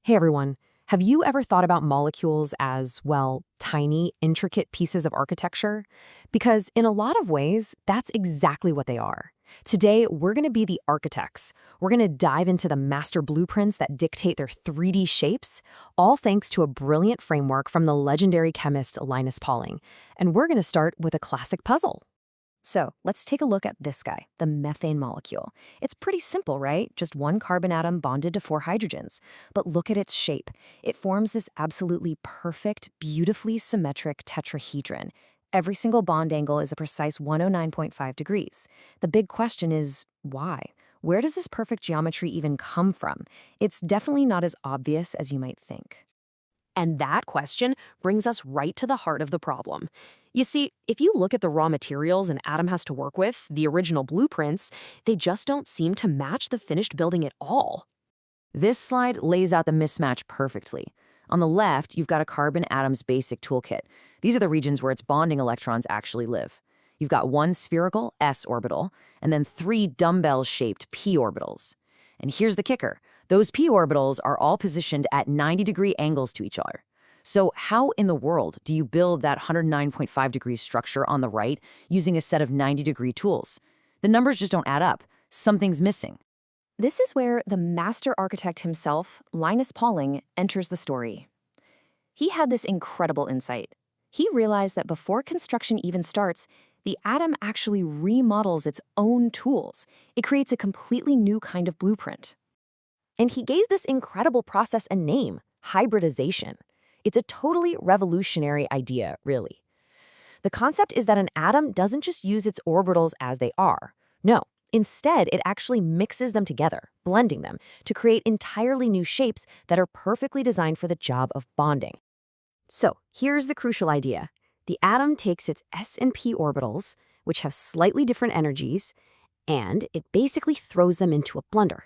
Hey everyone, have you ever thought about molecules as, well, tiny, intricate pieces of architecture? Because in a lot of ways, that's exactly what they are. Today, we're going to be the architects. We're going to dive into the master blueprints that dictate their 3D shapes, all thanks to a brilliant framework from the legendary chemist Linus Pauling. And we're going to start with a classic puzzle. So let's take a look at this guy, the methane molecule. It's pretty simple, right? Just one carbon atom bonded to 4 hydrogens. But look at its shape. It forms this absolutely perfect, beautifully symmetric tetrahedron. Every single bond angle is a precise 109.5 degrees. The big question is, why? Where does this perfect geometry even come from? It's definitely not as obvious as you might think. And that question brings us right to the heart of the problem. You see, if you look at the raw materials an atom has to work with, the original blueprints, they just don't seem to match the finished building at all. This slide lays out the mismatch perfectly. On the left, you've got a carbon atom's basic toolkit. These are the regions where its bonding electrons actually live. You've got one spherical s orbital, and then 3 dumbbell-shaped p orbitals. And here's the kicker. Those p orbitals are all positioned at 90-degree angles to each other. So how in the world do you build that 109.5 degrees structure on the right using a set of 90-degree tools? The numbers just don't add up. Something's missing. This is where the master architect himself, Linus Pauling, enters the story. He had this incredible insight. He realized that before construction even starts, the atom actually remodels its own tools. It creates a completely new kind of blueprint. And he gave this incredible process a name, hybridization. It's a totally revolutionary idea, really. The concept is that an atom doesn't just use its orbitals as they are. No, instead, it actually mixes them together, blending them, to create entirely new shapes that are perfectly designed for the job of bonding. So, here's the crucial idea. The atom takes its s and p orbitals, which have slightly different energies, and it basically throws them into a blender.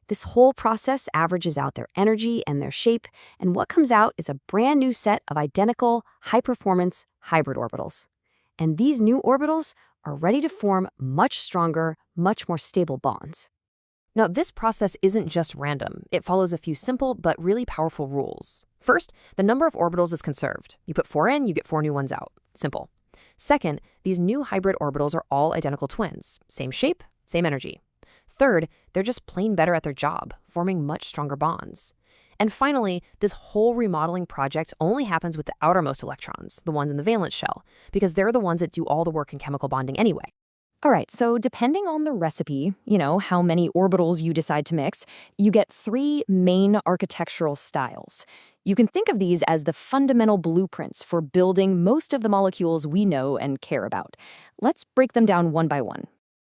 This whole process averages out their energy and their shape, and what comes out is a brand new set of identical, high-performance hybrid orbitals. And these new orbitals are ready to form much stronger, much more stable bonds. Now, this process isn't just random. It follows a few simple but really powerful rules. First, the number of orbitals is conserved. You put 4 in, you get 4 new ones out. Simple. Second, these new hybrid orbitals are all identical twins. Same shape, same energy. Third, they're just plain better at their job, forming much stronger bonds. And finally, this whole remodeling project only happens with the outermost electrons, the ones in the valence shell, because they're the ones that do all the work in chemical bonding anyway. All right, so depending on the recipe, how many orbitals you decide to mix, you get 3 main architectural styles. You can think of these as the fundamental blueprints for building most of the molecules we know and care about. Let's break them down one by one.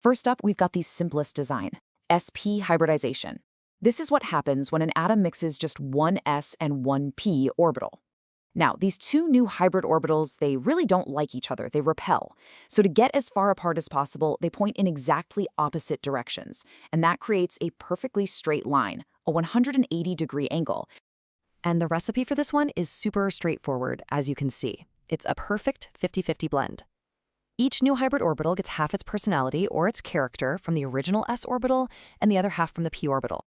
First up, we've got the simplest design, sp hybridization. This is what happens when an atom mixes just one s and one p orbital. Now, these 2 new hybrid orbitals, they really don't like each other. They repel. So to get as far apart as possible, they point in exactly opposite directions. And that creates a perfectly straight line, a 180-degree angle. And the recipe for this one is super straightforward, as you can see. It's a perfect 50-50 blend. Each new hybrid orbital gets half its personality or its character from the original s orbital and the other half from the p orbital.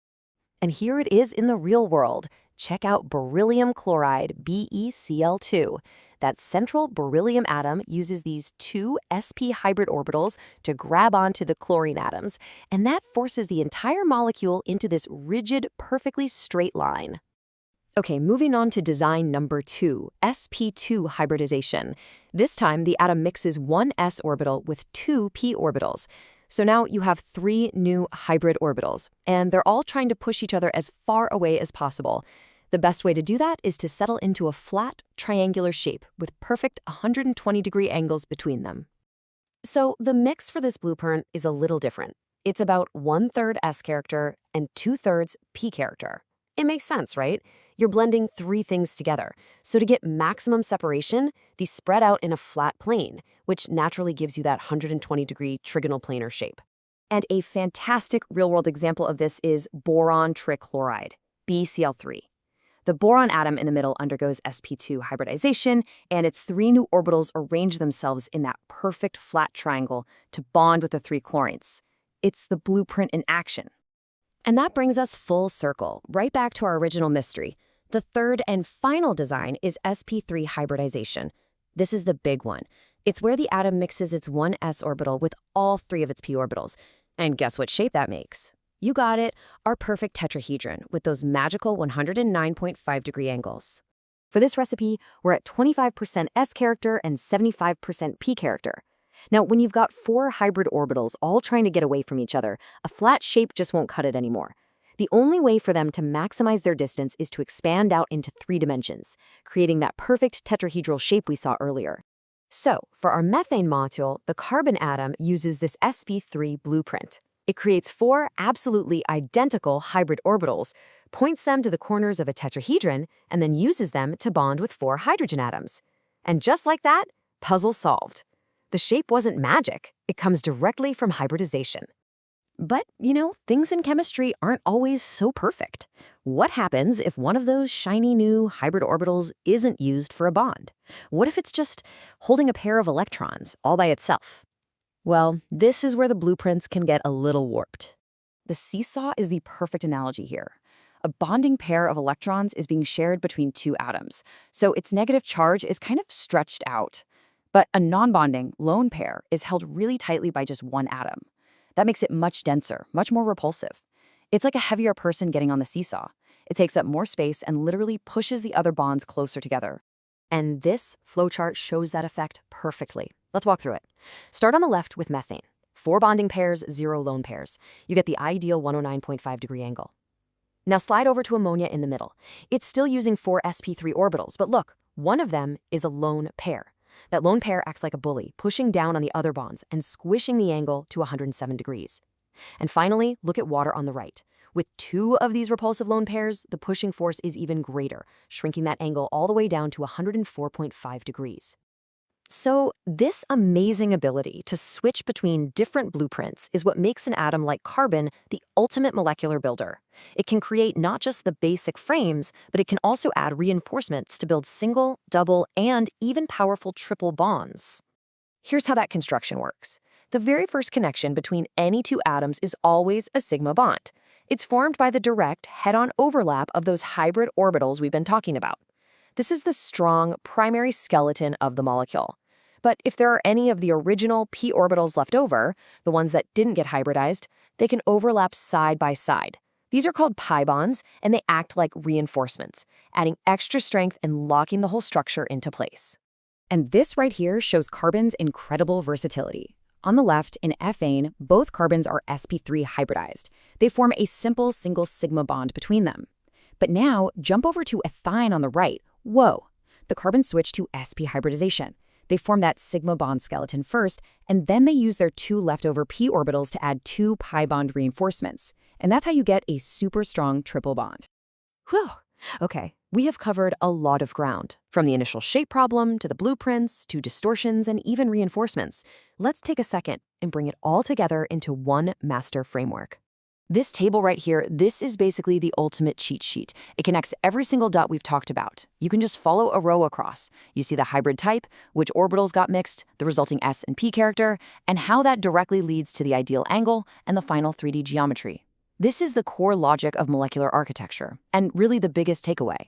And here it is in the real world. Check out beryllium chloride, BeCl2. That central beryllium atom uses these 2 sp hybrid orbitals to grab onto the chlorine atoms, and that forces the entire molecule into this rigid, perfectly straight line. Okay, moving on to design number 2, Sp2 hybridization. This time, the atom mixes one s orbital with 2 p orbitals. So now you have 3 new hybrid orbitals, and they're all trying to push each other as far away as possible. The best way to do that is to settle into a flat, triangular shape with perfect 120-degree angles between them. So the mix for this blueprint is a little different. It's about 1/3 s character and 2/3 p character. It makes sense, right? You're blending 3 things together. So to get maximum separation, these spread out in a flat plane, which naturally gives you that 120-degree trigonal planar shape. And a fantastic real-world example of this is boron trichloride, BCl3. The boron atom in the middle undergoes sp2 hybridization, and its 3 new orbitals arrange themselves in that perfect flat triangle to bond with the 3 chlorines. It's the blueprint in action. And that brings us full circle, right back to our original mystery. The third and final design is Sp3 hybridization. This is the big one. It's where the atom mixes its one s orbital with all three of its p orbitals. And guess what shape that makes? You got it, our perfect tetrahedron with those magical 109.5-degree angles. For this recipe, we're at 25% S character and 75% P character. Now, when you've got four hybrid orbitals all trying to get away from each other, a flat shape just won't cut it anymore. The only way for them to maximize their distance is to expand out into 3 dimensions, creating that perfect tetrahedral shape we saw earlier. So, for our methane molecule, the carbon atom uses this Sp3 blueprint. It creates 4 absolutely identical hybrid orbitals, points them to the corners of a tetrahedron, and then uses them to bond with 4 hydrogen atoms. And just like that, puzzle solved. The shape wasn't magic. It comes directly from hybridization. But, things in chemistry aren't always so perfect. What happens if one of those shiny new hybrid orbitals isn't used for a bond? What if it's just holding a pair of electrons all by itself? Well, this is where the blueprints can get a little warped. The seesaw is the perfect analogy here. A bonding pair of electrons is being shared between 2 atoms, so its negative charge is kind of stretched out. But a non-bonding, lone pair is held really tightly by just 1 atom. That makes it much denser, much more repulsive. It's like a heavier person getting on the seesaw. It takes up more space and literally pushes the other bonds closer together. And this flowchart shows that effect perfectly. Let's walk through it. Start on the left with methane. 4 bonding pairs, 0 lone pairs. You get the ideal 109.5-degree angle. Now slide over to ammonia in the middle. It's still using 4 sp3 orbitals, but look, one of them is a lone pair. That lone pair acts like a bully, pushing down on the other bonds and squishing the angle to 107 degrees. And finally, look at water on the right. With 2 of these repulsive lone pairs, the pushing force is even greater, shrinking that angle all the way down to 104.5 degrees. So this amazing ability to switch between different blueprints is what makes an atom like carbon the ultimate molecular builder. It can create not just the basic frames, but it can also add reinforcements to build single, double, and even powerful triple bonds. Here's how that construction works. The very first connection between any 2 atoms is always a sigma bond. It's formed by the direct head-on overlap of those hybrid orbitals we've been talking about. This is the strong primary skeleton of the molecule. But if there are any of the original p orbitals left over, the ones that didn't get hybridized, they can overlap side by side. These are called pi bonds, and they act like reinforcements, adding extra strength and locking the whole structure into place. And this right here shows carbon's incredible versatility. On the left, in ethane, both carbons are sp3 hybridized. They form a simple single sigma bond between them. But now, jump over to ethine on the right. Whoa! The carbons switch to sp hybridization. They form that sigma bond skeleton first, and then they use their 2 leftover p orbitals to add 2 pi bond reinforcements. And that's how you get a super strong triple bond. Whew! Okay, we have covered a lot of ground, from the initial shape problem to the blueprints to distortions and even reinforcements. Let's take a second and bring it all together into one master framework. This table right here, this is basically the ultimate cheat sheet. It connects every single dot we've talked about. You can just follow a row across. You see the hybrid type, which orbitals got mixed, the resulting S and P character, and how that directly leads to the ideal angle and the final 3D geometry. This is the core logic of molecular architecture, and really the biggest takeaway.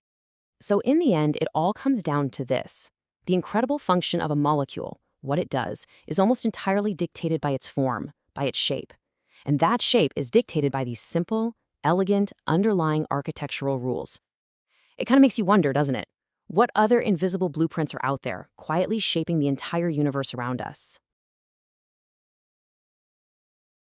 So in the end, it all comes down to this. The incredible function of a molecule, what it does, is almost entirely dictated by its form, by its shape. And that shape is dictated by these simple, elegant, underlying architectural rules. It kind of makes you wonder, doesn't it? What other invisible blueprints are out there, quietly shaping the entire universe around us?